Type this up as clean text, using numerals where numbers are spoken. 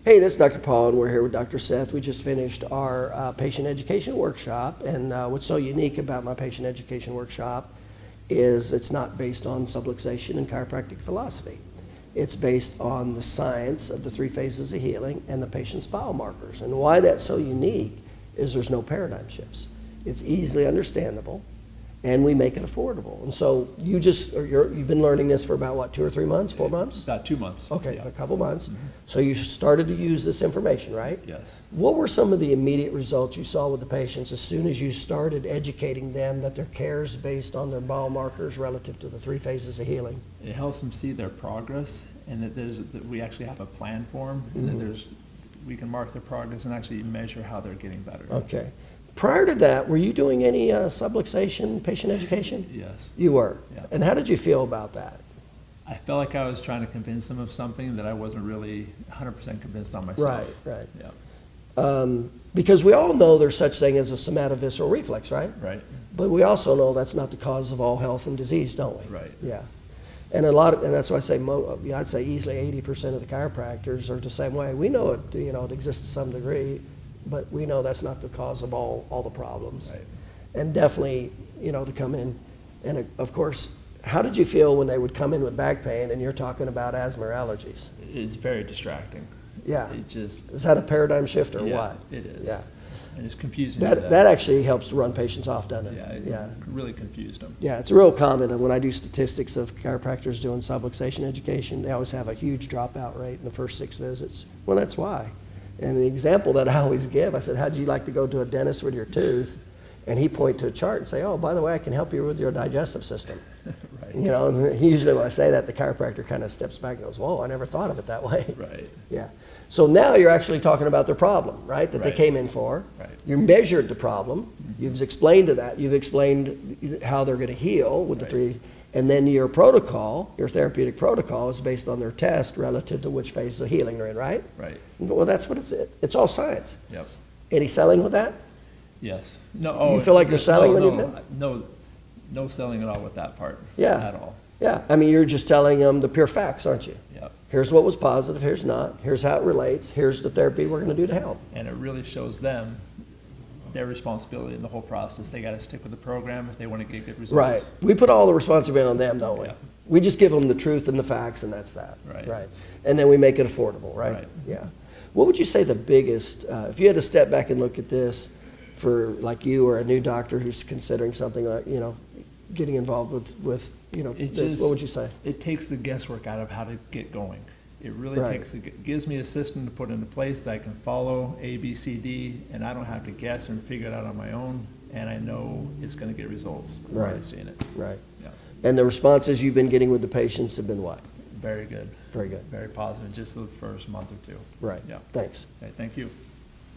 Hey, this is Dr. Paul, and we're here with Dr. Seth. We just finished our patient education workshop, and what's so unique about my patient education workshop is it's not based on subluxation and chiropractic philosophy. It's based on the science of the 3 phases of healing and the patient's biomarkers. And why that's so unique is there's no paradigm shifts. It's easily understandable, and we make it affordable. And so you've been learning this for about, what, 2 or 3 months, 4 months? About 2 months. Okay, yeah. a couple months. Mm-hmm. So you started to use this information, right? Yes. What were some of the immediate results you saw with the patients as soon as you started educating them that their care is based on their biomarkers relative to the 3 phases of healing? It helps them see their progress, and that we actually have a plan for them, and that we can mark their progress and actually measure how they're getting better. Okay. Prior to that, were you doing any subluxation patient education? Yes. You were? Yeah. And how did you feel about that? I felt like I was trying to convince them of something that I wasn't really 100% convinced on myself. Right. Yeah. Because we all know there's such thing as a somatovisceral reflex, right? Right. But we also know that's not the cause of all health and disease, don't we? Right. Yeah. And and that's why I say, I'd say easily 80% of the chiropractors are the same way. We know it, it exists to some degree, but we know that's not the cause of all the problems. Right. And definitely, to come in, and of course, how did you feel when they would come in with back pain and you're talking about asthma or allergies? It's very distracting. Yeah. It just, is that a paradigm shift or yeah, what? It is. Yeah. And it's confusing. That actually helps to run patients off, doesn't it? Yeah, it really confused them. Yeah, it's real common, and when I do statistics of chiropractors doing subluxation education, they always have a huge dropout rate in the first 6 visits. Well, that's why. And the example that I always give, I said, how'd you like to go to a dentist with your tooth? And he point to a chart and say, oh, by the way, I can help you with your digestive system. Right. And usually when I say that, the chiropractor kind of steps back and goes, whoa, I never thought of it that way. Right. Yeah. So now you're actually talking about their problem, right, that they Right. came in for. Right. You measured the problem. You've explained to that. You've explained how they're going to heal with the Right. 3. And then your protocol, your therapeutic protocol, is based on their test relative to which phase of healing they're in, right? Right. Well, that's what it's all science. Yep. Any selling with that? Yes. No. You feel like you're selling when you do that? No selling at all with that part. Yeah. At all. Yeah. I mean, you're just telling them the pure facts, aren't you? Yep. Here's what was positive, here's not, here's how it relates, here's the therapy we're going to do to help. And it really shows them their responsibility in the whole process. They got to stick with the program if they want to get good results. Right. We put all the responsibility on them, don't we? Yeah. We just give them the truth and the facts, and that's that. Right. And then we make it affordable, right? Right. Yeah. What would you say the biggest, if you had to step back and look at this for like you or a new doctor who's considering something like, getting involved with this, what would you say? It takes the guesswork out of how to get going. It really Right. gives me a system to put into place that I can follow A, B, C, D, and I don't have to guess and figure it out on my own, and I know it's going to get results. I'm Right. already seeing it. Right. Yeah. And the responses you've been getting with the patients have been what? Very good. Very good. Very positive, just the first month or 2. Right. Yeah. Thanks. Okay, thank you.